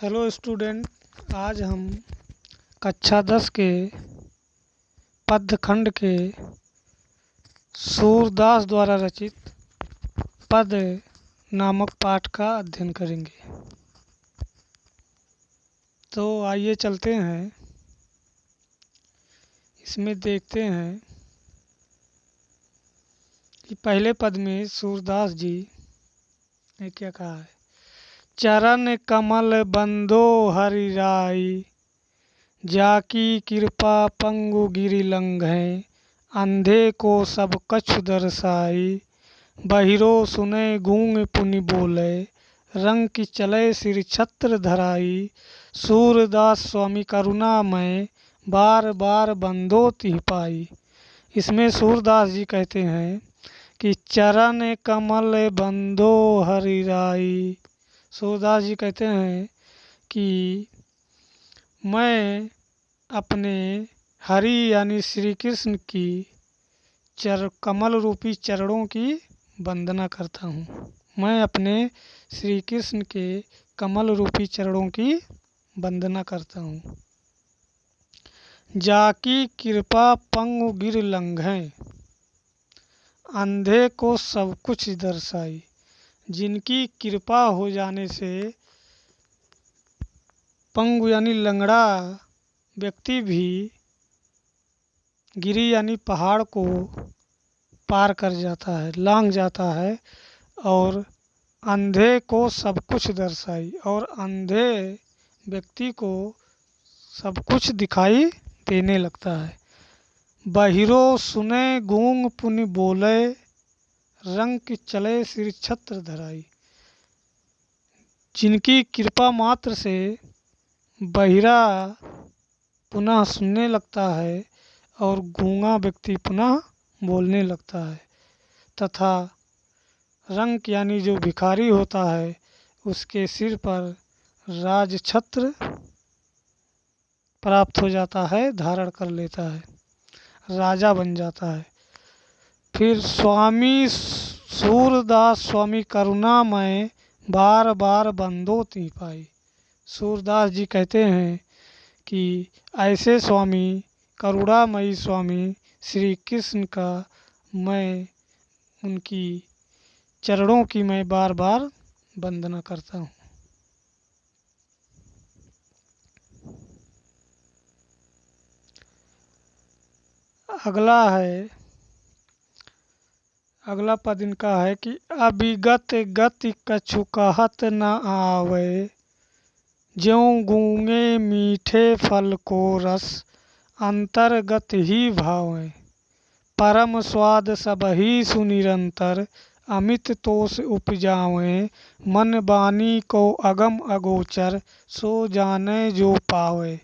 Hello student. आज हम कक्षा 10 के पद्य खंड के सूरदास द्वारा रचित पद्य नामक पाठ का अध्ययन करेंगे। तो आइए चलते हैं, इसमें देखते हैं कि पहले पद में सूरदास जी ने क्या कहा है। चरण कमल बंदो हरि राई, जाकी कृपा पंगु गिरि लंघै, अंधे को सब कछु दर्शाई, बहिरो सुनै गूंग पुनि बोले, रंग की चले सिर छत्र धराई, सूरदास स्वामी करुणामय, बार बार बंदो तिह पाई। इसमें सूरदास जी कहते हैं कि चरण कमल बंदो हरि राई। सूरदास जी कहते हैं कि मैं अपने हरि यानी श्री कृष्ण की कमल रूपी चरणों की वंदना करता हूँ। मैं अपने श्री कृष्ण के कमल रूपी चरणों की वंदना करता हूँ। जाकी कृपा पंगु गिर लंघै, अंधे को सब कुछ दर्शाई। जिनकी कृपा हो जाने से पंगु यानी लंगड़ा व्यक्ति भी गिरी यानी पहाड़ को पार कर जाता है, लांघ जाता है, और अंधे को सब कुछ दर्शाई, और अंधे व्यक्ति को सब कुछ दिखाई देने लगता है। बहिरो सुने गूंग पुनि बोले, रंग की चले सिर छत्र धराई। जिनकी कृपा मात्र से बहिरा पुनः सुनने लगता है और गूंगा व्यक्ति पुनः बोलने लगता है, तथा रंग यानी जो भिखारी होता है उसके सिर पर राज छत्र प्राप्त हो जाता है, धारण कर लेता है, राजा बन जाता है। फिर स्वामी सूरदास स्वामी करुणामय, बार बार बंदो तिह पाई। सूरदास जी कहते हैं कि ऐसे स्वामी करुणामयी स्वामी श्री कृष्ण का मैं उनकी चरणों की मैं बार बार वंदना करता हूँ। अगला पद इनका है कि अविगत गति कछु कहत न आवे, ज्यों गूंगे मीठे फल को रस, अंतर्गत ही भावें, परम स्वाद सबही सुनिरंतर, अमित तोष उपजावें, मन बानी को अगम अगोचर, सो जाने जो पावे,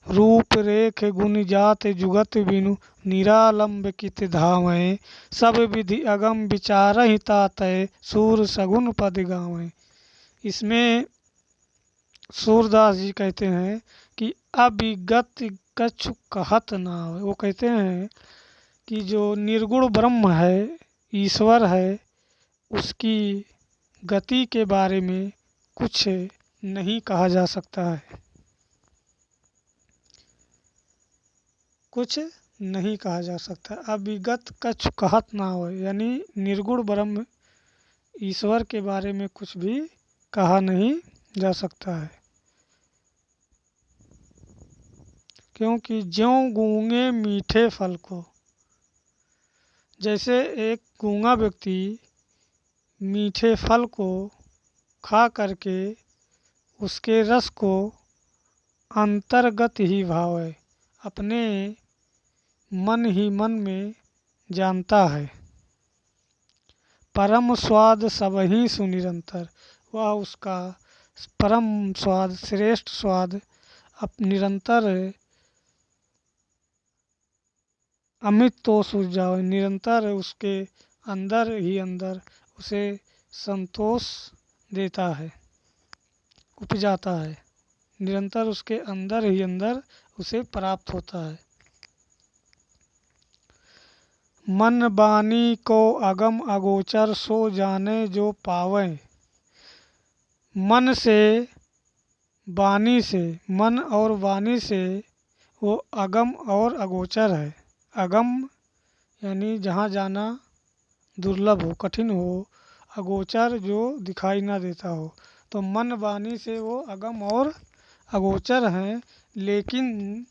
रूप रेख गुण जात जुगत बिनु, निरालंब कित धावें, सब विधि अगम विचारहि तातय, सूर सगुन पद गावें। इसमें सूरदास जी कहते हैं कि अविगत कछु कहत ना आवे। वो कहते हैं कि जो निर्गुण ब्रह्म है, ईश्वर है, उसकी गति के बारे में कुछ नहीं कहा जा सकता है, कुछ नहीं कहा जा सकता। अविगत कछु कहत ना हो यानी निर्गुण ब्रह्म ईश्वर के बारे में कुछ भी कहा नहीं जा सकता है, क्योंकि ज्यों गूंगे मीठे फल को, जैसे एक गूंगा व्यक्ति मीठे फल को खा करके उसके रस को अंतर्गत ही भावे, अपने मन ही मन में जानता है, परम स्वाद सबही सुनिरंतर, वह उसका परम स्वाद श्रेष्ठ स्वाद अब निरंतर अमित तोष उपजावे, निरंतर उसके अंदर ही अंदर उसे संतोष देता है, उपजाता है, निरंतर उसके अंदर ही अंदर उसे प्राप्त होता है। मन बानी को अगम अगोचर, सो जाने जो पावे। मन से वाणी से, मन और वाणी से वो अगम और अगोचर है। अगम यानी जहाँ जाना दुर्लभ हो, कठिन हो। अगोचर जो दिखाई ना देता हो। तो मन वाणी से वो अगम और अगोचर हैं, लेकिन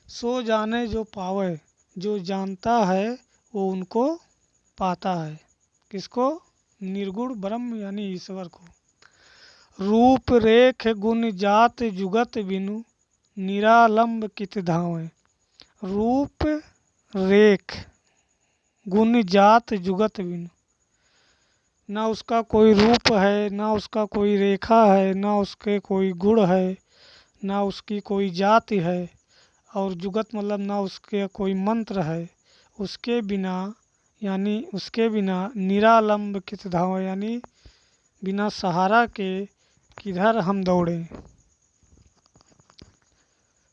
सो जाने जो पावे, जो जानता है वो उनको पाता है। किसको? निर्गुण ब्रह्म यानी ईश्वर को। रूप रेख गुण जात जुगत बिनु, निरालंब कित धावें। रूप रेख गुण जात जुगत बिनु, ना उसका कोई रूप है, ना उसका कोई रेखा है, ना उसके कोई गुण है, ना उसकी कोई जाति है, और जुगत मतलब ना उसके कोई मंत्र है। उसके बिना यानी उसके बिना निरालंब कित धावें, यानी बिना सहारा के किधर हम दौड़ें।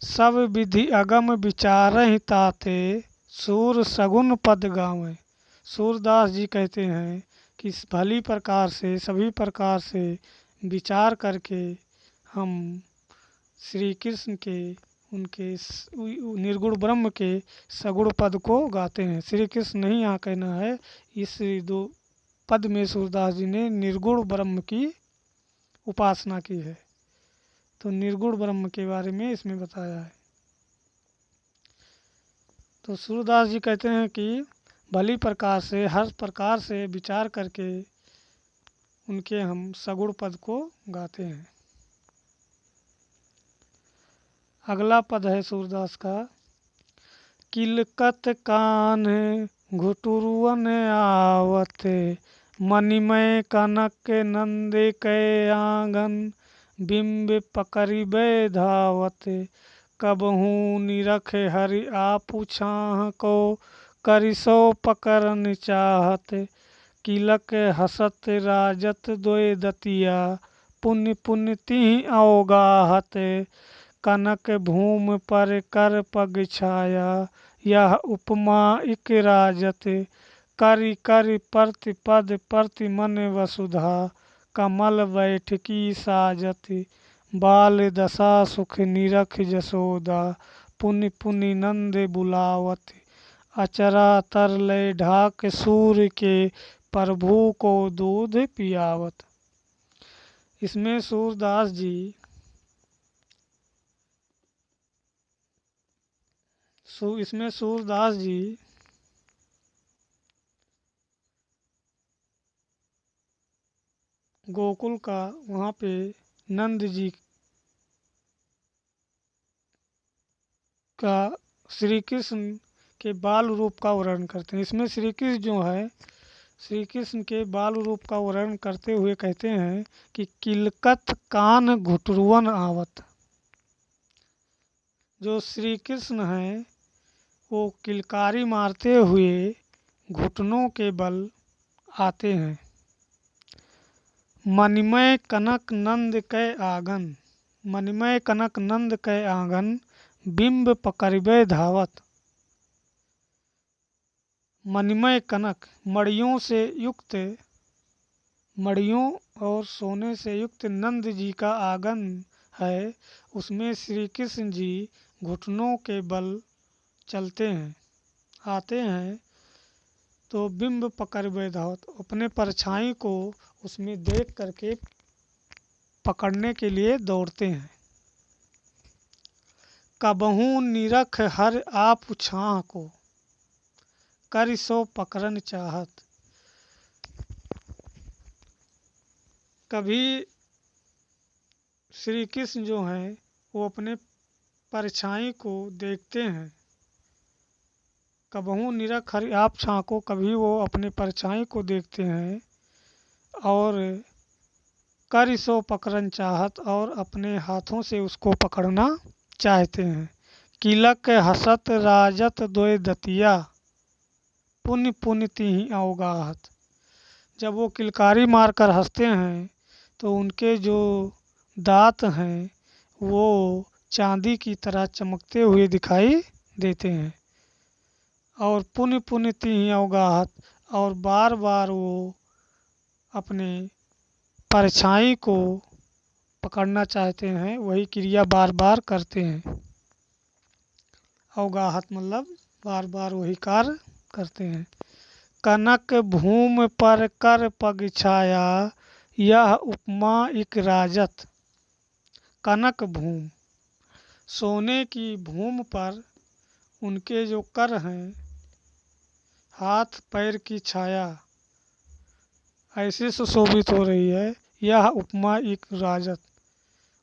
सब विधि अगम विचारहि ताते, सूर सगुन पद गावें। सूरदास जी कहते हैं कि भली प्रकार से, सभी प्रकार से विचार करके हम श्री कृष्ण के, उनके निर्गुण ब्रह्म के सगुण पद को गाते हैं। श्री कृष्ण नहीं यहाँ कहना है, इस दो पद में सूरदास जी ने निर्गुण ब्रह्म की उपासना की है। तो निर्गुण ब्रह्म के बारे में इसमें बताया है। तो सूरदास जी कहते हैं कि भली प्रकार से, हर प्रकार से विचार करके उनके हम सगुण पद को गाते हैं। अगला पद है सूरदास का, किलकत कान घुटुरुअन आवत, मणिमय कनक नंद कै आंगन, बिंब पकड़िबै धावत। कबहू निरख हरि आपु छाह को, करिसो पकड़न चाहत। किलक हसत राजत दोय दतिया, पुण्य पुण्य तिहि अवगाहत। कनक भूमि पर कर पग छाया, यह उपमा इक राजत। करि करि प्रतिपद प्रति मन वसुधा, कमल बैठकी साजत। बाल दशा सुख निरख जसोदा, पुनि पुनि नंद बुलावत। अचरा तर लय ढाक सूर्य के, प्रभु को दूध पियावत। इसमें सूरदास जी गोकुल का, वहाँ पे नंद जी का, श्री कृष्ण के बाल रूप का वर्णन करते हैं। इसमें श्री कृष्ण जो है, श्री कृष्ण के बाल रूप का वर्णन करते हुए कहते हैं कि किलकत कान घुटरुअन आवत। जो श्री कृष्ण हैं वो किलकारी मारते हुए घुटनों के बल आते हैं। मणिमय कनक नंद कै आंगन, मणिमय कनक नंद कै आंगन, बिंब पकड़िबै धावत। मणिमय कनक मणियों से युक्त, मणियों और सोने से युक्त नंद जी का आंगन है। उसमें श्री कृष्ण जी घुटनों के बल चलते हैं, आते हैं। तो बिंब पकड़िबै धावत, अपने परछाई को उसमें देख करके पकड़ने के लिए दौड़ते हैं। कबहू निरख हर आप छाह को, करिसो पकड़न चाहत। कभी श्री कृष्ण जो हैं वो अपने परछाई को देखते हैं। कबहू निरख हरि आप छाह को, कभी वो अपने परछाई को देखते हैं और करिसो पकड़न चाहत, और अपने हाथों से उसको पकड़ना चाहते हैं। किलक हसत राजत दोय दतिया, पुण्य पुण्य तिहि अवगाहत। जब वो किलकारी मारकर हंसते हैं तो उनके जो दांत हैं वो चांदी की तरह चमकते हुए दिखाई देते हैं। और पुण्य पुण्य तिहि अवगाहत, और बार बार वो अपने परछाई को पकड़ना चाहते हैं वही क्रिया बार बार करते हैं। अवगाहत मतलब बार बार वही कार्य करते हैं। कनक भूमि पर कर पग छाया, यह उपमा इक राजत। कनक भूमि, सोने की भूमि पर उनके जो कर हैं, हाथ पैर की छाया ऐसे सुशोभित हो रही है। यह उपमा एक राजत,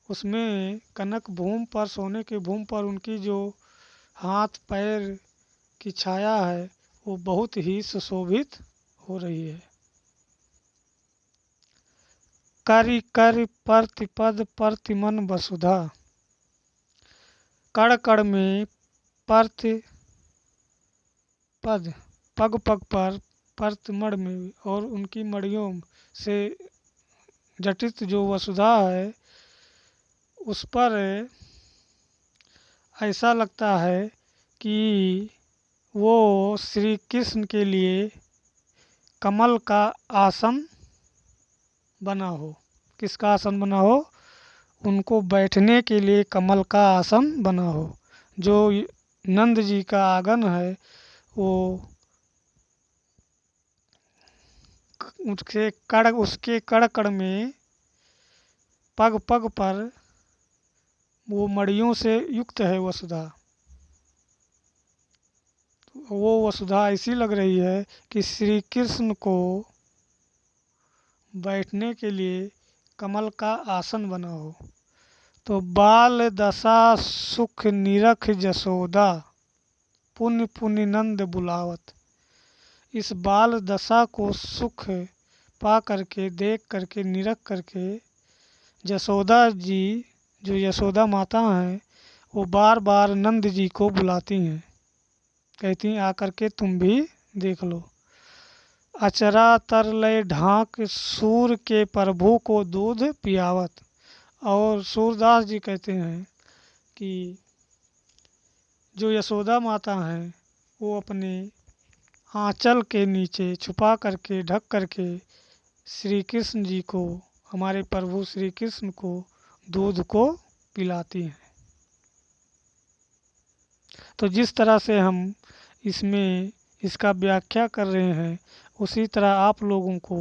उसमें कनक भूमि पर, सोने की भूमि पर उनकी जो हाथ पैर की छाया है वो बहुत ही सुशोभित हो रही है। करि कर प्रतिपद प्रतिमन वसुधा, कड़ कड़ में प्रतिपद, पग पग पर, प्रतिमण में और उनकी मड़ियों से जटित जो वसुधा है उस पर ऐसा लगता है कि वो श्री कृष्ण के लिए कमल का आसन बना हो। किसका आसन बना हो? उनको बैठने के लिए कमल का आसन बना हो। जो नंद जी का आंगन है वो उसके कड़ कड़ में, पग पग पर वो मड़ियों से युक्त है वसुधा। वो वसुधा ऐसी लग रही है कि श्री कृष्ण को बैठने के लिए कमल का आसन बना हो। तो बाल दशा सुख निरख जसोदा, पुण्य पुण्य नंद बुलावत। इस बाल दशा को सुख पा करके, देख करके, निरख करके जसोदा जी, जो यशोदा माता हैं, वो बार बार नंद जी को बुलाती हैं, कहती हैं आकर के तुम भी देख लो। अचरा तर लय ढाक सूर के प्रभु को दूध पियावत। और सूरदास जी कहते हैं कि जो यशोदा माता हैं वो अपने आंचल के नीचे छुपा करके, ढक करके श्री कृष्ण जी को, हमारे प्रभु श्री कृष्ण को दूध को पिलाती हैं। तो जिस तरह से हम इसमें इसका व्याख्या कर रहे हैं उसी तरह आप लोगों को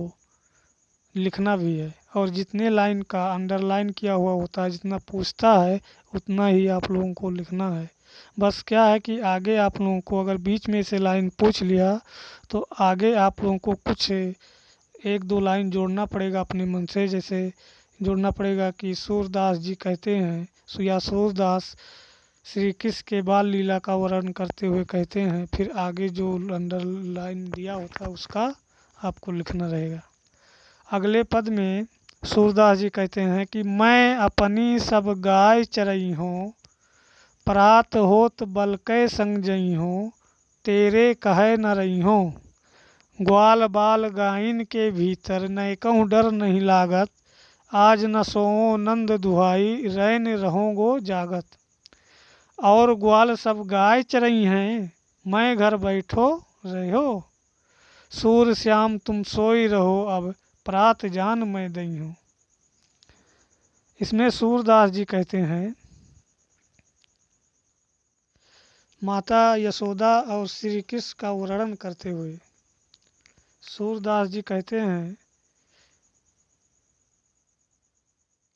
लिखना भी है। और जितने लाइन का अंडरलाइन किया हुआ होता है, जितना पूछता है उतना ही आप लोगों को लिखना है। बस क्या है कि आगे आप लोगों को अगर बीच में से लाइन पूछ लिया तो आगे आप लोगों को कुछ एक दो लाइन जोड़ना पड़ेगा अपने मन से। जैसे जोड़ना पड़ेगा कि सूरदास जी कहते हैं, या सूरदास श्री कृष्ण के बाल लीला का वर्णन करते हुए कहते हैं, फिर आगे जो अंडरलाइन दिया होता है उसका आपको लिखना रहेगा। अगले पद में सूरदास जी कहते हैं कि मैं अपनी सब गाय चरई हूँ, प्रात होत बलकै संग जई हूँ, तेरे कहे न रही हूँ। ग्वाल बाल गाइन के भीतर नैकहूँ डर नहीं लागत, आज न सोओ नंद दुहाई रैन रहोगो जागत। और ग्वाल सब गाय चरई हैं, मैं घर बैठो रहो, सूर श्याम तुम सोई रहो, अब प्रात जान मैं दई हूँ। इसमें सूरदास जी कहते हैं, माता यशोदा और श्री कृष्ण का वर्णन करते हुए सूरदास जी कहते हैं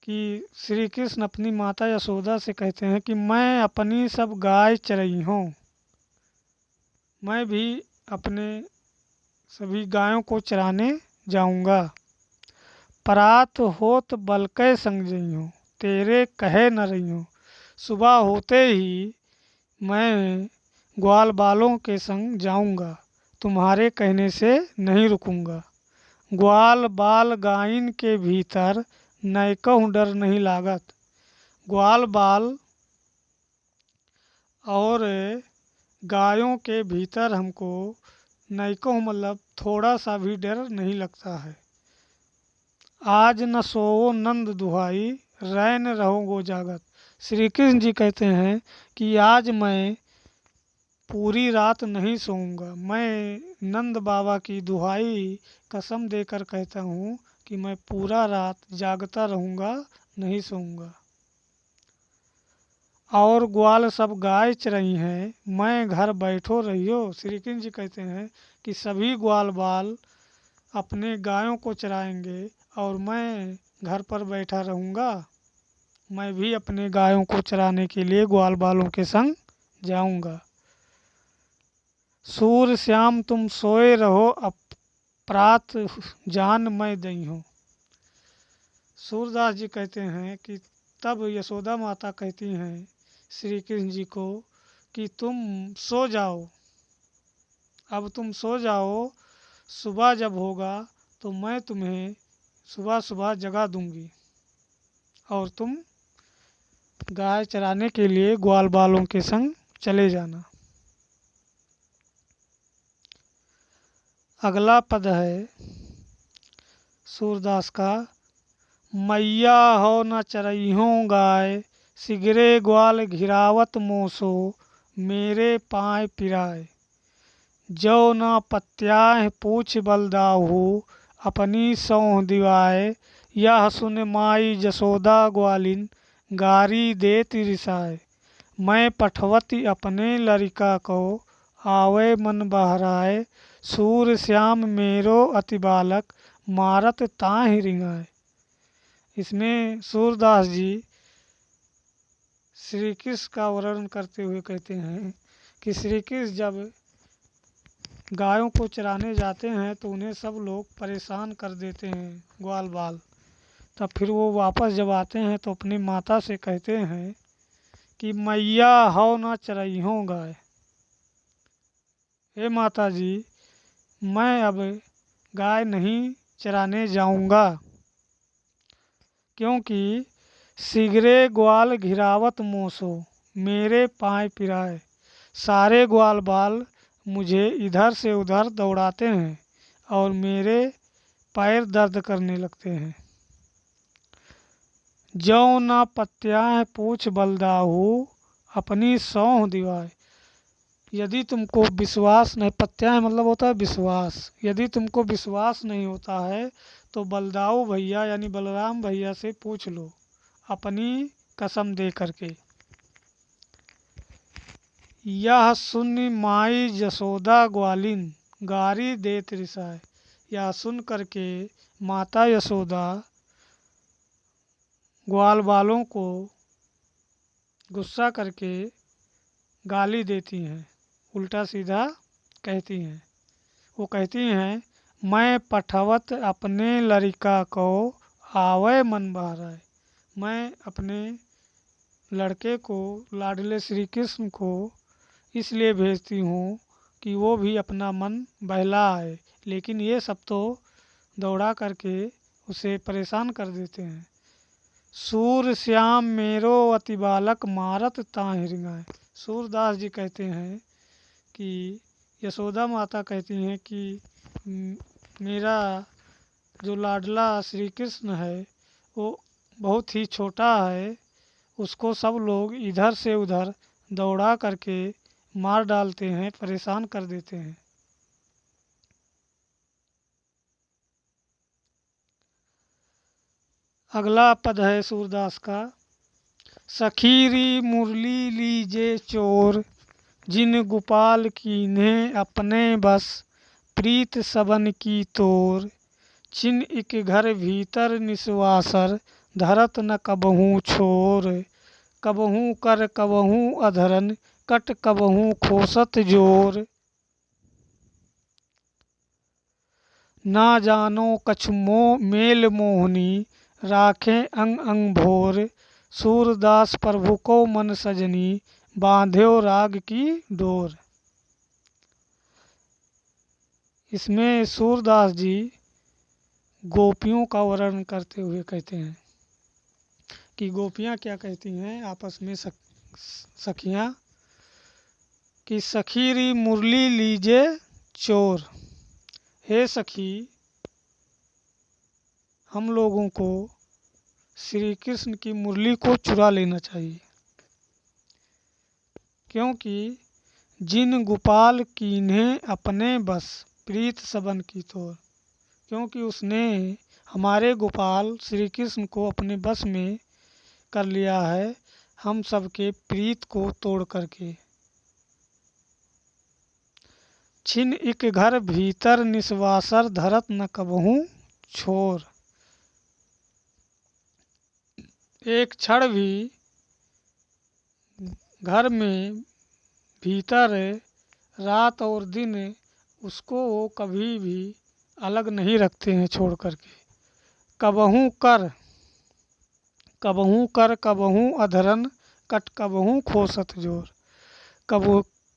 कि श्री कृष्ण अपनी माता यशोदा से कहते हैं कि मैं अपनी सब गाय चरई हूँ, मैं भी अपने सभी गायों को चराने जाऊंगा। परात होत बलकै संग जई हूँ, तेरे कहे न रही हूँ। सुबह होते ही मैं ग्वाल बालों के संग जाऊंगा, तुम्हारे कहने से नहीं रुकूंगा। ग्वाल बाल गाइन के भीतर नैकहूँ डर नहीं लागत। ग्वाल बाल और गायों के भीतर हमको नैकहूँ मतलब थोड़ा सा भी डर नहीं लगता है। आज न सोओ नंद दुहाई रैन रहोगो जागत। श्री कृष्ण जी कहते हैं कि आज मैं पूरी रात नहीं सोऊंगा। मैं नंद बाबा की दुहाई कसम देकर कहता हूँ कि मैं पूरा रात जागता रहूँगा नहीं सोऊंगा। और ग्वाल सब गाय चरई हैं, मैं घर बैठो रहियो। श्री कृष्ण जी कहते हैं कि सभी ग्वाल बाल अपने गायों को चराएंगे और मैं घर पर बैठा रहूँगा। मैं भी अपने गायों को चराने के लिए ग्वाल बालों के संग जाऊँगा। सूर श्याम तुम सोए रहो, अब प्रात जान मैं दई हूँ। सूरदास जी कहते हैं कि तब यशोदा माता कहती हैं श्री कृष्ण जी को कि तुम सो जाओ, अब तुम सो जाओ, सुबह जब होगा तो मैं तुम्हें सुबह सुबह जगा दूंगी और तुम गाय चराने के लिए ग्वाल बालों के संग चले जाना। अगला पद है सूरदास का, मैया हो न चरइहों गाय, सिगरे ग्वाल घिरावत मोसो, मेरे पाँव पिराए। जो न पत्याह पूछ बलदाहू, अपनी सौंह दिवाए। यह सुन माई जसोदा ग्वालिन, गारी देती रिसाए। मैं पठवती अपने लड़िका को, आवे मन बहराए। सूर श्याम मेरो अति बालक, मारत ताहि रिंगाए। इसमें सूरदास जी श्री कृष्ण का वर्णन करते हुए कहते हैं कि श्री कृष्ण जब गायों को चराने जाते हैं तो उन्हें सब लोग परेशान कर देते हैं ग्वाल बाल। तब फिर वो वापस जब आते हैं तो अपनी माता से कहते हैं कि मैया हो न चरइहों गाय। हे माता जी, मैं अब गाय नहीं चराने जाऊंगा, क्योंकि सिगरे ग्वाल घिरावत मोसो, मेरे पाँव पिराए। सारे ग्वाल बाल मुझे इधर से उधर दौड़ाते हैं और मेरे पैर दर्द करने लगते हैं। जौ न पत्याह पूछ बलदाहू, अपनी सौंह दिवाए। यदि तुमको विश्वास नहीं, पत्याह मतलब होता है विश्वास, यदि तुमको विश्वास नहीं होता है तो बलदाऊ भैया यानी बलराम भैया से पूछ लो अपनी कसम दे करके। यह सुन माई जसोदा ग्वालिन, गारी देत रिसाए। यह सुन करके माता यशोदा ग्वाल बालों को गुस्सा करके गाली देती हैं, उल्टा सीधा कहती हैं। वो कहती हैं, मैं पठवत अपने लड़िका को, आवे मन बहराए। मैं अपने लड़के को, लाडले श्री कृष्ण को इसलिए भेजती हूँ कि वो भी अपना मन बहला आए, लेकिन ये सब तो दौड़ा करके उसे परेशान कर देते हैं। सूर श्याम मेरो अति बालक, मारत ताहि रिंगाए। सूरदास जी कहते हैं कि यशोदा माता कहती हैं कि मेरा जो लाडला श्री कृष्ण है वो बहुत ही छोटा है, उसको सब लोग इधर से उधर दौड़ा करके मार डालते हैं, परेशान कर देते हैं। अगला पद है सूरदास का, सखीरी मुरली लीजे चोर, जिन गोपाल कीन्हे अपने बस, प्रीत सबन की तोर। छिन इक घर भीतर निस्वासर, धरत न कबहूँ छोर। कबहूँ कर कबहूँ अधरन, कट कबहूँ खोसत जोर। ना जानो कछु मेल मोहनी, राखें अंग अंग भोर। सूरदास प्रभु को मन सजनी, बांध्यो राग की डोर। इसमें सूरदास जी गोपियों का वर्णन करते हुए कहते हैं कि गोपियाँ क्या कहती हैं आपस में सखियाँ कि सखीरी मुरली लीजे चोर। हे सखी, हम लोगों को श्री कृष्ण की मुरली को चुरा लेना चाहिए, क्योंकि जिन गोपाल कीन्हे अपने बस, प्रीत सबन की तोर। क्योंकि उसने हमारे गोपाल श्री कृष्ण को अपने बस में कर लिया है हम सबके प्रीत को तोड़ करके। छिन इक घर भीतर निस्वासर धरत न कबहूँ छोर। एक क्षण भी घर में भीतर रात और दिन उसको वो कभी भी अलग नहीं रखते हैं छोड़ करके। कबहूँ कर कबहूँ अधरन कट कबहूँ खोसत जोर।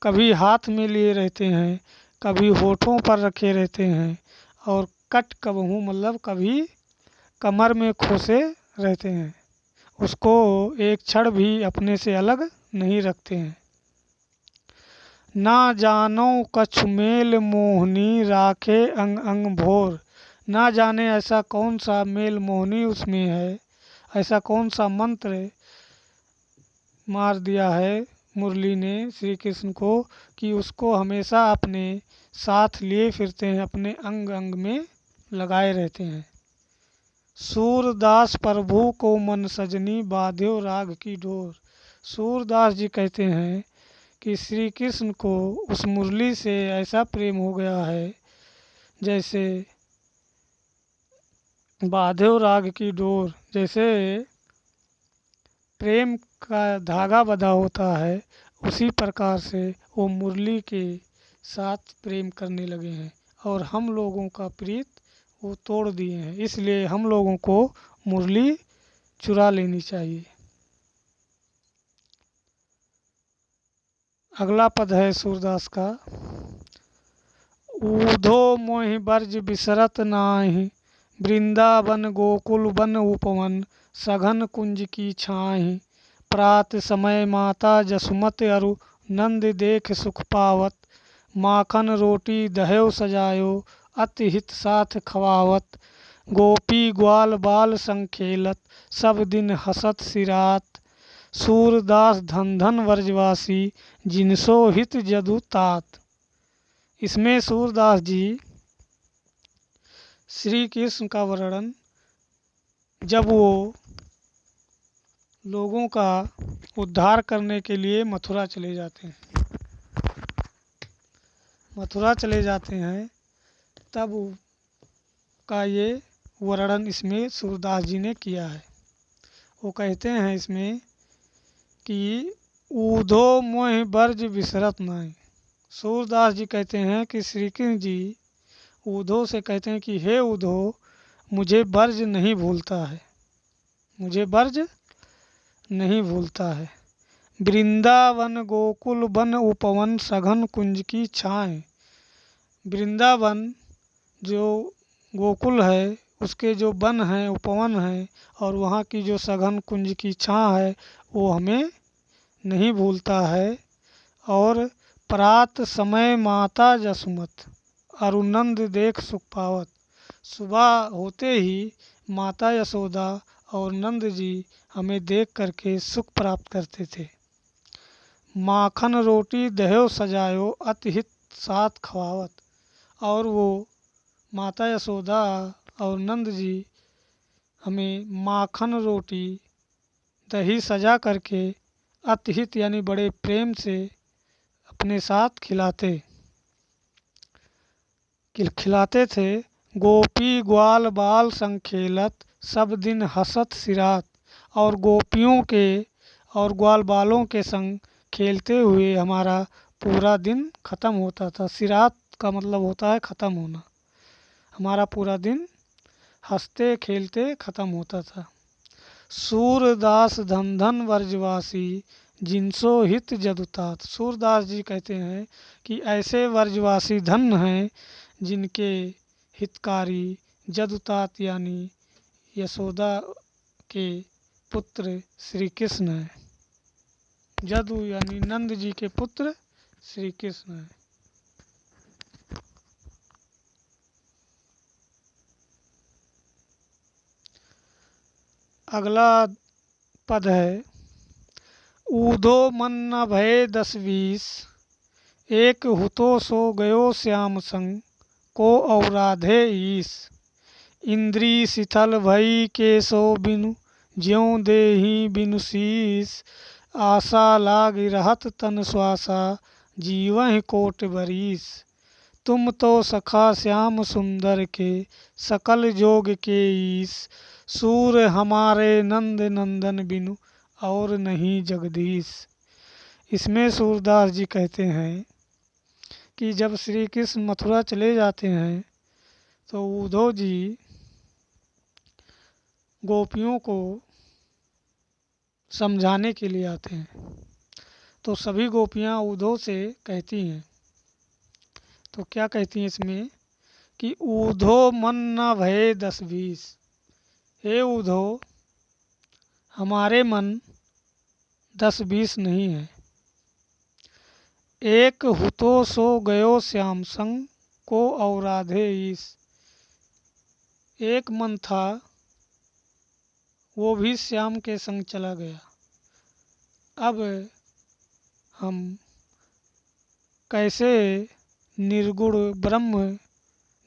कभी हाथ में लिए रहते हैं, कभी होठों पर रखे रहते हैं, और कट कबहूँ मतलब कभी कमर में खोसे रहते हैं। उसको एक क्षण भी अपने से अलग नहीं रखते हैं। ना जानो कछु मेल मोहनी राखे अंग अंग भोर। ना जाने ऐसा कौन सा मेल मोहनी उसमें है, ऐसा कौन सा मंत्र मार दिया है मुरली ने श्री कृष्ण को कि उसको हमेशा अपने साथ लिए फिरते हैं, अपने अंग अंग में लगाए रहते हैं। सूरदास प्रभु को मन सजनी बाध्यो राग की डोर। सूरदास जी कहते हैं कि श्री कृष्ण को उस मुरली से ऐसा प्रेम हो गया है जैसे बाध्यो राग की डोर, जैसे प्रेम का धागा बंधा होता है, उसी प्रकार से वो मुरली के साथ प्रेम करने लगे हैं और हम लोगों का प्रीत वो तोड़ दिए हैं। इसलिए हम लोगों को मुरली चुरा लेनी चाहिए। अगला पद है सूरदास का। ऊधो मोहि बर्ज बिसरत नाही, वृंदावन गोकुल वन उपवन, सघन कुंज की छाही। प्रात समय माता जसुमत अरु नंद देख सुख पावत, माखन रोटी दह्यो सजायो अति हित साथ खवावत। गोपी ग्वाल बाल संग खेलत, सब दिन हसत सिरात। सूरदास धन धन व्रजवासी, जिनसो हित जदु तात। इसमें सूरदास जी श्री कृष्ण का वर्णन, जब वो लोगों का उद्धार करने के लिए मथुरा चले जाते हैं, तब का ये वर्णन इसमें सूरदास जी ने किया है। वो कहते हैं इसमें कि ऊधो मोहि बर्ज बिसरत नाहि। सूरदास जी कहते हैं कि श्री कृष्ण जी ऊधो से कहते हैं कि हे ऊधो, मुझे बर्ज नहीं भूलता है, मुझे बर्ज नहीं भूलता है। वृंदावन गोकुल वन उपवन, सघन कुंज की छाएं। वृंदावन जो गोकुल है, उसके जो वन हैं, उपवन हैं, और वहाँ की जो सघन कुंज की छाँ है, वो हमें नहीं भूलता है। और प्रात समय माता जसुमत अरुनंद देख सुख पावत। सुबह होते ही माता यशोदा और नंद जी हमें देख करके सुख प्राप्त करते थे। माखन रोटी दह्यो सजायो अति हित साथ खवावत। और वो माता यशोदा और नंद जी हमें माखन रोटी दही सजा करके अतिहित यानी बड़े प्रेम से अपने साथ खिलाते थे। गोपी ग्वाल बाल संग खेलत, सब दिन हसत सिरात। और गोपियों के और ग्वाल बालों के संग खेलते हुए हमारा पूरा दिन ख़त्म होता था। सिरात का मतलब होता है ख़त्म होना। हमारा पूरा दिन हंसते खेलते ख़त्म होता था। सूरदास धन धन व्रजवासी, जिनसो हित जदुतात। सूरदास जी कहते हैं कि ऐसे व्रजवासी धन्य हैं जिनके हितकारी जदुतात यानी यशोदा के पुत्र श्री कृष्ण हैं। जदु यानी नंद जी के पुत्र श्री कृष्ण हैं। अगला पद है। ऊधो मन न भये 10-20, एक हुतो सो गयो श्याम संग, को औराधे ईस। इंद्री शिथल भई केशो बिनु, ज्यों देहि बिनु शीस, आशा लाग रहत तन श्वासा, जीवहि कोट बरीस। तुम तो सखा श्याम सुंदर के, सकल जोग के ईस। सूर हमारे नंद नंदन बिनु, और नहीं जगदीश। इसमें सूरदास जी कहते हैं कि जब श्री कृष्ण मथुरा चले जाते हैं तो उद्धव जी गोपियों को समझाने के लिए आते हैं। तो सभी गोपियाँ उद्धव से कहती हैं, तो क्या कहती हैं इसमें कि उद्धव मन न भये 10-20। हे उद्धव, हमारे मन 10-20 नहीं है। एक हुतो सो गयो श्याम संग, को औराधे ईस। एक मन था, वो भी श्याम के संग चला गया। अब हम कैसे निर्गुण ब्रह्म,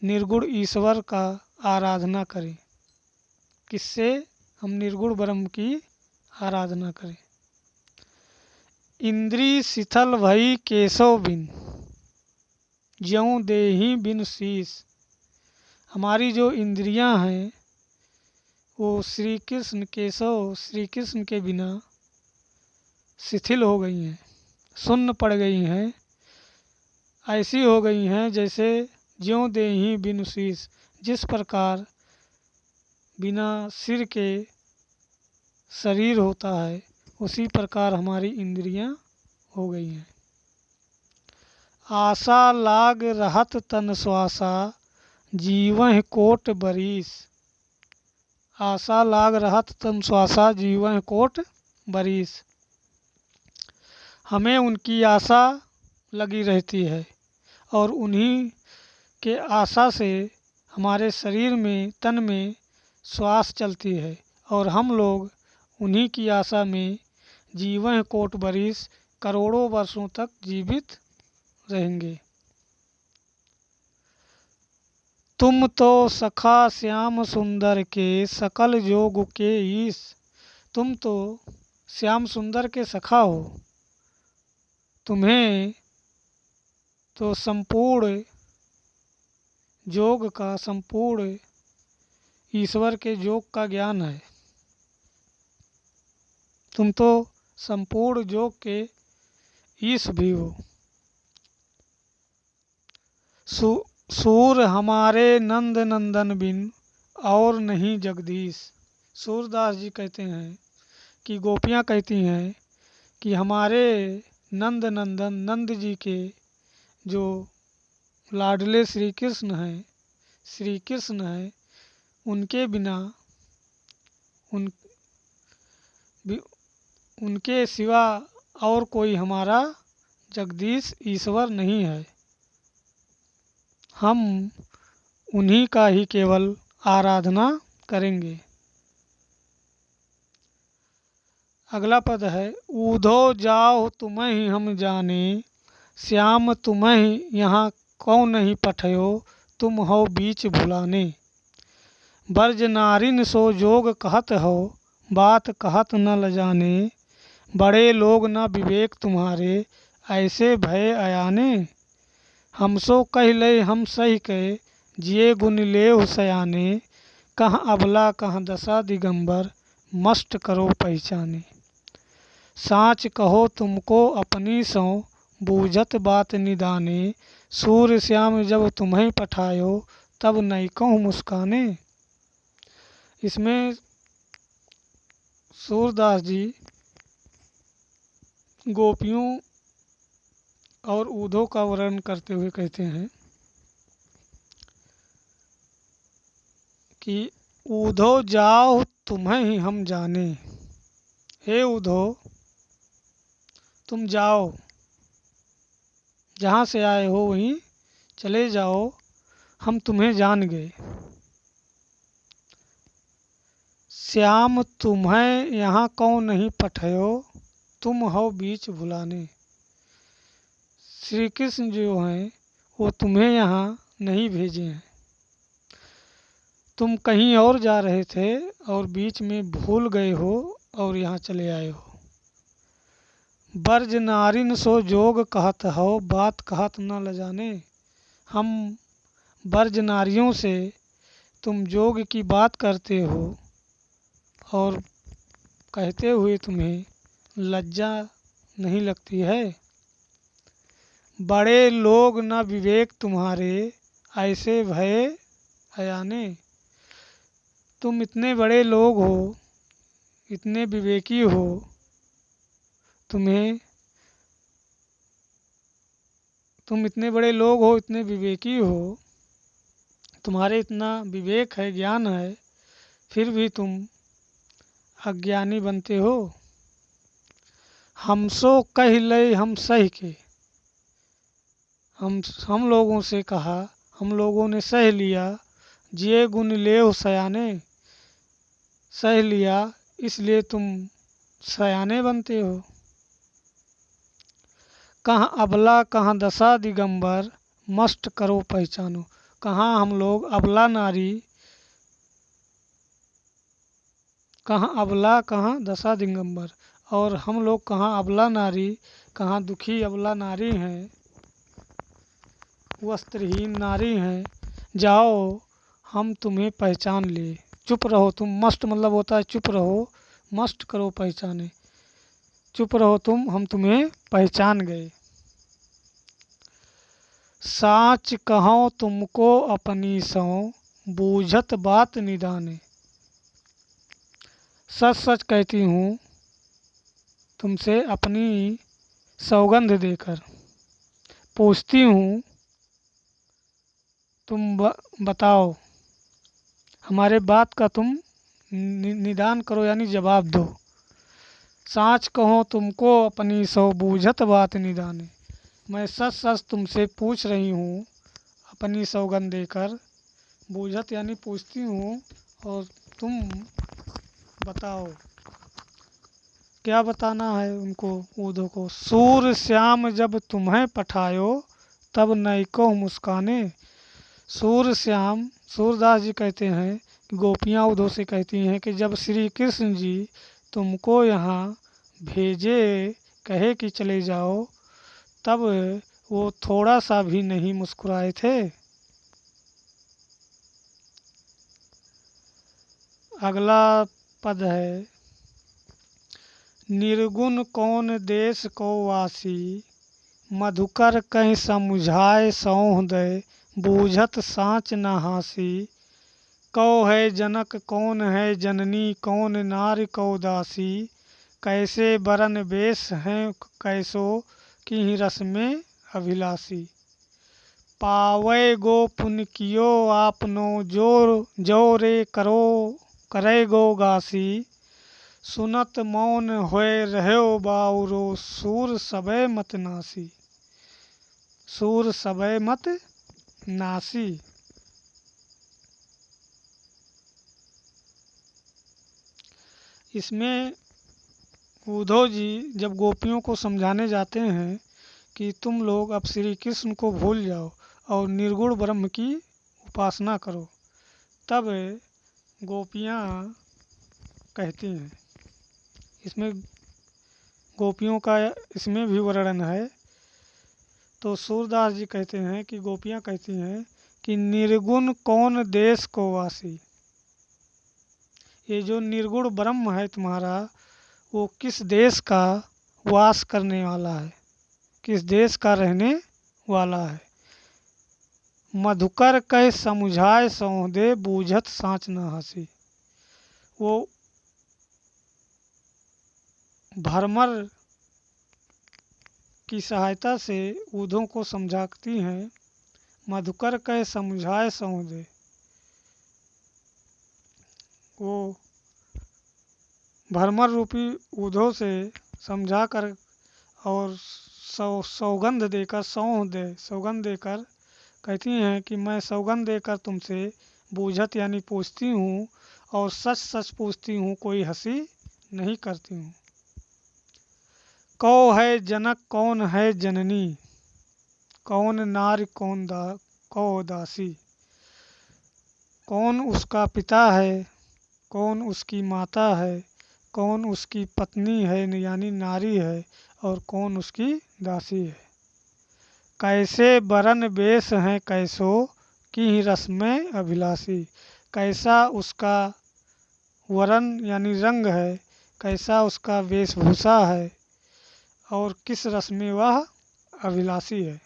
निर्गुण ईश्वर का आराधना करें? किससे हम निर्गुण ब्रह्म की आराधना करें? इंद्री शिथिल भई केशव बिन, ज्यों देहि बिन शीस। हमारी जो इंद्रियां हैं वो श्री कृष्ण केशव, श्री कृष्ण के बिना शिथिल हो गई हैं, सुन्न पड़ गई हैं, ऐसी हो गई हैं जैसे ज्यों देहि बिनु शीस। जिस प्रकार बिना सिर के शरीर होता है, उसी प्रकार हमारी इंद्रियां हो गई हैं। आशा लाग रहत तन श्वासा, जीवह कोट बरीस। आशा लाग रहत तन श्वासा, जीवह कोट बरीस। हमें उनकी आशा लगी रहती है और उन्हीं के आशा से हमारे शरीर में, तन में श्वास चलती है और हम लोग उन्हीं की आशा में जीवन कोट बरिस, करोड़ों वर्षों तक जीवित रहेंगे। तुम तो सखा श्याम सुंदर के, सकल जोग के ईश। तुम तो श्याम सुंदर के सखा हो, तुम्हें तो संपूर्ण योग का, संपूर्ण ईश्वर के योग का ज्ञान है। तुम तो संपूर्ण योग के ईश भी हो। सूर हमारे नंद नंदन बिन, और नहीं जगदीश। सूरदास जी कहते हैं कि गोपियाँ कहती हैं कि हमारे नंद नंदन, नंद जी के जो लाडले श्री कृष्ण हैं, श्री कृष्ण हैं, उनके बिना, उनके सिवा और कोई हमारा जगदीश ईश्वर नहीं है। हम उन्हीं का ही केवल आराधना करेंगे। अगला पद है, ऊधो जाओ तुम्हें हम जाने, श्याम तुम्हें यहाँ कौन नहीं पठयो, तुम हो बीच भुलाने। ब्रज नारिन सो जोग कहत हो, बात कहत न लजाने। बड़े लोग न विवेक तुम्हारे, ऐसे भय अयाने। हमसो कह ले हम सही कहे, जिये गुण लेव सयाने। कहाँ अबला कहाँ दशा दिगंबर, मस्ट करो पहचाने। साँच कहो तुमको अपनी सो, बूझत बात निदाने। सूर्य श्याम जब तुम्हें पठायो, तब नहीं कहूँ मुस्काने। इसमें सूरदास जी गोपियों और उद्धव का वर्णन करते हुए कहते हैं कि उद्धव जाओ तुम्हें ही हम जाने। हे उद्धव, तुम जाओ, जहाँ से आए हो वहीं चले जाओ, हम तुम्हें जान गए। श्याम तुम्हें यहाँ कौन नहीं पठयो, तुम हो बीच भुलाने। श्री कृष्ण जो हैं वो तुम्हें यहाँ नहीं भेजे हैं, तुम कहीं और जा रहे थे और बीच में भूल गए हो और यहाँ चले आए हो। बर्ज नारिन सो जोग कहत हो, बात कहत न लजाने। हम बर्ज नारियों से तुम जोग की बात करते हो और कहते हुए तुम्हें लज्जा नहीं लगती है। बड़े लोग न विवेक तुम्हारे, ऐसे भय अयाने। तुम इतने बड़े लोग हो, इतने विवेकी हो, तुम इतने बड़े लोग हो, इतने विवेकी हो, तुम्हारे इतना विवेक है, ज्ञान है, फिर भी तुम अज्ञानी बनते हो। हमसो कह ले हम सह के, हम लोगों से कहा, हम लोगों ने सह लिया। जिए गुण लेव सयाने, सह लिया इसलिए तुम सयाने बनते हो। कहाँ अबला कहाँ दशा दिगंबर, मस्ट करो पहचानो। कहाँ हम लोग अबला नारी, कहाँ अबला कहाँ दशा दिगंबर, और हम लोग कहाँ अबला नारी, कहाँ दुखी अबला नारी हैं, वस्त्रहीन नारी हैं। जाओ हम तुम्हें पहचान ले। चुप रहो तुम, मस्ट मतलब होता है चुप रहो, मस्ट करो पहचाने। चुप रहो तुम, हम तुम्हें पहचान गए। साच कहो तुमको अपनी सौ, बूझत बात निदाने। सच सच कहती हूँ तुमसे अपनी सौगंध देकर, पूछती हूँ तुम बताओ, हमारे बात का तुम निदान करो यानी जवाब दो। साच कहो तुमको अपनी सौ, बूझत बात निदाने। मैं सच सच तुमसे पूछ रही हूँ अपनी सौगंध देकर, बूझत यानी पूछती हूँ, और तुम बताओ क्या बताना है उनको, ऊधो को। सूर श्याम जब तुम्हें पठायो, तब नैको मुस्काने। सूर श्याम, सूरदास जी कहते हैं कि गोपियाँ उद्धव से कहती हैं कि जब श्री कृष्ण जी तुमको यहाँ भेजे, कहे कि चले जाओ, तब वो थोड़ा सा भी नहीं मुस्कुराए थे। अगला पद है, निर्गुण कौन देश को वासी, मधुकर कहीं समुझाए सौह दे, बूझत साँच न हासी। कौ है जनक कौन है जननी, कौन नारी कौ दासी, कैसे बरन बेश हैं कैसो, की रस में अभिलाषी। पावै गो पुन कियो आपनो, जो रे करो करे गो गासी। सुनत मौन होए रहो बाउरो, सूर सबे मत नासी। सूर सबे मत नासी। इसमें उद्धव जी जब गोपियों को समझाने जाते हैं कि तुम लोग अब श्री कृष्ण को भूल जाओ और निर्गुण ब्रह्म की उपासना करो, तब गोपियाँ कहती हैं, इसमें गोपियों का इसमें भी वर्णन है। तो सूरदास जी कहते हैं कि गोपियाँ कहती हैं कि निर्गुण कौन देश को वासी। ये जो निर्गुण ब्रह्म है तुम्हारा, वो किस देश का वास करने वाला है, किस देश का रहने वाला है। मधुकर कह समुझाए सौह दे, बूझत साँच न हंसी। वो भरमर की सहायता से ऊधों को समझाती हैं। मधुकर कह समझाए सौह दे, वो भरमर रूपी ऊधों से समझा कर और सौगंध देकर, सौगंध देकर कहती हैं कि मैं सौगंध देकर तुमसे बूझत यानी पूछती हूँ, और सच सच पूछती हूँ, कोई हंसी नहीं करती हूँ। कौ है जनक कौन है जननी, कौन नार कौ दासी। कौन उसका पिता है, कौन उसकी माता है, कौन उसकी पत्नी है यानी नारी है, और कौन उसकी दासी है। कैसे बरन बेश हैं कैसो की रस में अभिलाषी। कैसा उसका वरन यानी रंग है, कैसा उसका वेशभूषा है, और किस रस में वह अभिलाषी है।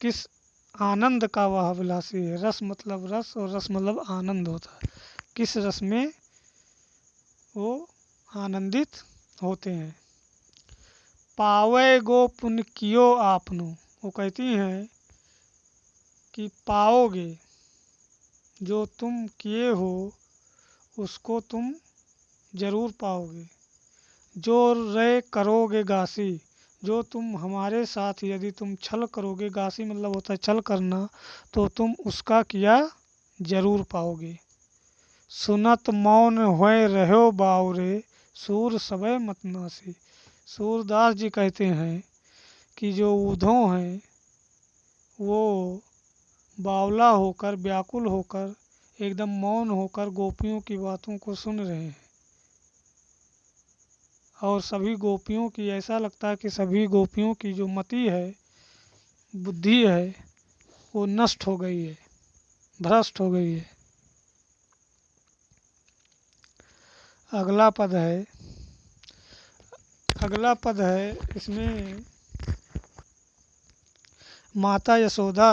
किस आनंद का वह अभिलाषी है। रस मतलब रस और रस मतलब आनंद होता है। किस रस में वो आनंदित होते हैं। पावे गो पुण्य कियो आपनो। वो कहती हैं कि पाओगे, जो तुम किए हो उसको तुम जरूर पाओगे। जो रे करोगे गासी, जो तुम हमारे साथ यदि तुम छल करोगे, गासी मतलब होता है छल करना, तो तुम उसका किया जरूर पाओगे। सुनत मौन होए रहो बावरे, सूर सबे मतनासी। सूरदास जी कहते हैं कि जो ऊधों हैं वो बावला होकर, व्याकुल होकर, एकदम मौन होकर गोपियों की बातों को सुन रहे हैं। और सभी गोपियों की, ऐसा लगता है कि सभी गोपियों की जो मति है, बुद्धि है, वो नष्ट हो गई है, भ्रष्ट हो गई है। अगला पद है, अगला पद है इसमें माता यशोदा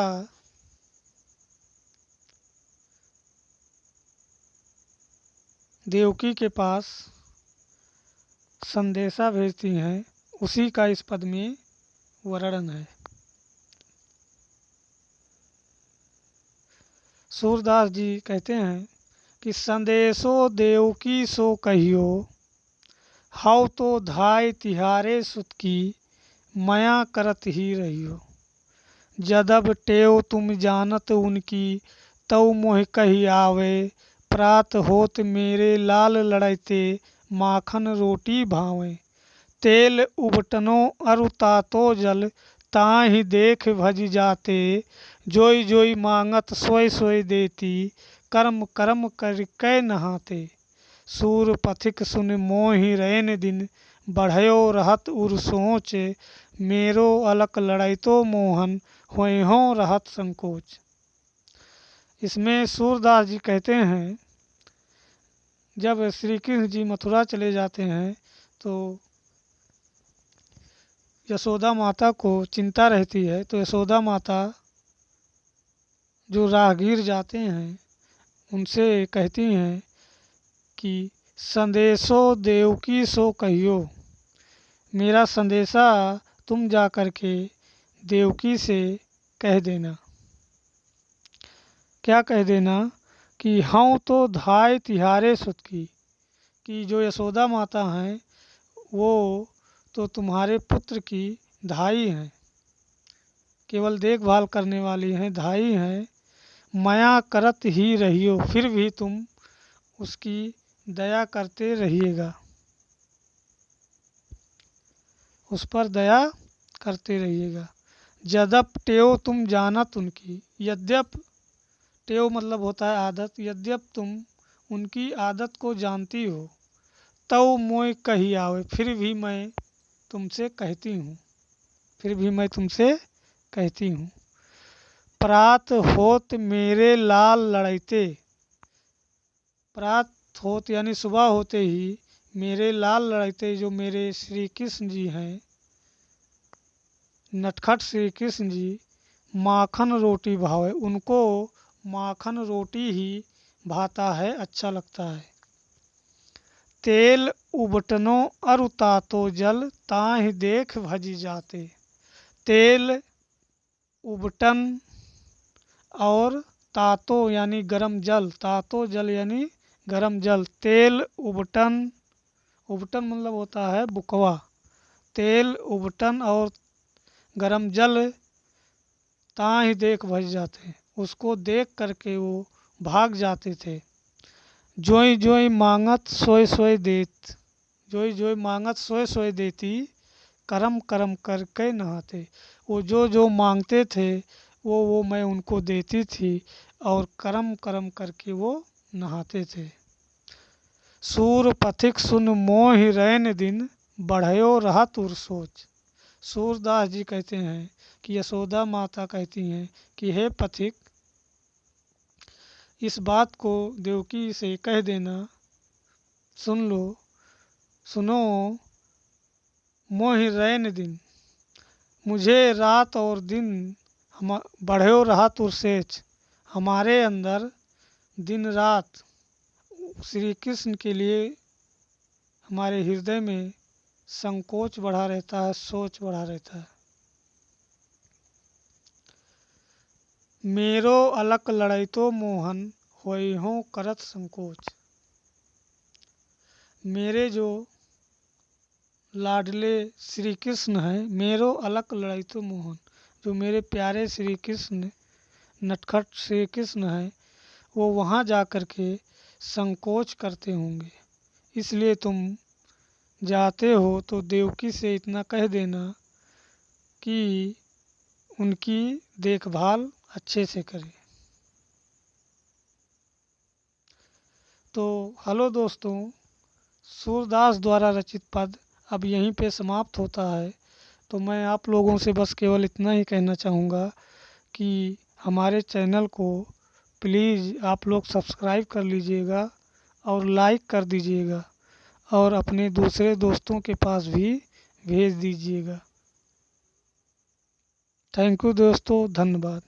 देवकी के पास संदेशा भेजती हैं, उसी का इस पद में वर्णन है। सूरदास जी कहते हैं कि संदेशो देवकी सो कहियो, हाउ तो धाय तिहारे सुत की, मया करत ही रहियो। जदब टेव तुम जानत उनकी, तव मोह कही आवे, प्रात होत मेरे लाल लड़ैते, माखन रोटी भावें। तेल उबटनो अरु तातो जल, ताहि देख भज जाते, जोई जोई मांगत सोय सोय देती, कर्म कर्म करकै नहाते। सूर पथिक सुन मोहि रैन दिन, बढ़यो रहत उर सोच, मेरो अलक लड़ैतो मोहन, होइहों रहत संकोच। इसमें सूरदास जी कहते हैं जब श्री कृष्ण जी मथुरा चले जाते हैं तो यशोदा माता को चिंता रहती है, तो यशोदा माता जो राहगीर जाते हैं उनसे कहती हैं कि संदेशो देवकी सो कहियो, मेरा संदेशा तुम जा कर के देवकी से कह देना। क्या कह देना कि हाँ तो धाय तिहारे सुत की, कि जो यशोदा माता हैं वो तो तुम्हारे पुत्र की धाई हैं, केवल देखभाल करने वाली हैं, धाई हैं। माया करत ही रहियो, फिर भी तुम उसकी दया करते रहिएगा, उस पर दया करते रहिएगा। जदप टेव तुम जानत उनकी, यद्यप, टेव मतलब होता है आदत, यद्यप तुम उनकी आदत को जानती हो, तव मोय कही आवे, फिर भी मैं तुमसे कहती हूँ, फिर भी मैं तुमसे कहती हूँ। प्रात होत मेरे लाल लड़ैते, प्रात होत यानी सुबह होते ही मेरे लाल लड़ैते, जो मेरे श्री कृष्ण जी हैं, नटखट श्री कृष्ण जी, माखन रोटी भावे, उनको माखन रोटी ही भाता है, अच्छा लगता है। तेल उबटनो अरु तातो जल, ताहि देख भज जाते। तेल उबटन और तातो यानी गरम जल, तातो जल यानी गरम जल। तेल उबटन, उबटन मतलब होता है बुकवा। तेल उबटन और गरम जल, ताहि देख भज जाते, उसको देख करके वो भाग जाते थे। जोई जोई मांगत सोय सोय देत, जोई जोई मांगत सोय सोय देती, कर्म कर्म करके नहाते। वो जो जो मांगते थे वो मैं उनको देती थी और कर्म कर्म करके वो नहाते थे। सूर पथिक सुन मोहि रैन दिन, बढ़यो रहा तुर सोच। सूरदास जी कहते हैं कि यशोदा माता कहती हैं कि हे पथिक, इस बात को देवकी से कह देना, सुन लो, सुनो, मोहि रैन दिन, मुझे रात और दिन हम बढ़ो रहा तुरसेच, हमारे अंदर दिन रात श्री कृष्ण के लिए हमारे हृदय में संकोच बढ़ा रहता है, सोच बढ़ा रहता है। मेरो अलक लड़ई तो मोहन, होई हो करत संकोच। मेरे जो लाडले श्री कृष्ण हैं, मेरो अलक लड़ई तो मोहन, जो मेरे प्यारे श्री कृष्ण, नटखट श्री कृष्ण हैं, वो वहाँ जा कर के संकोच करते होंगे। इसलिए तुम जाते हो तो देवकी से इतना कह देना कि उनकी देखभाल अच्छे से करें। तो हेलो दोस्तों, सूरदास द्वारा रचित पद अब यहीं पे समाप्त होता है। तो मैं आप लोगों से बस केवल इतना ही कहना चाहूँगा कि हमारे चैनल को प्लीज़ आप लोग सब्सक्राइब कर लीजिएगा और लाइक कर दीजिएगा और अपने दूसरे दोस्तों के पास भी भेज दीजिएगा। थैंक यू दोस्तों, धन्यवाद।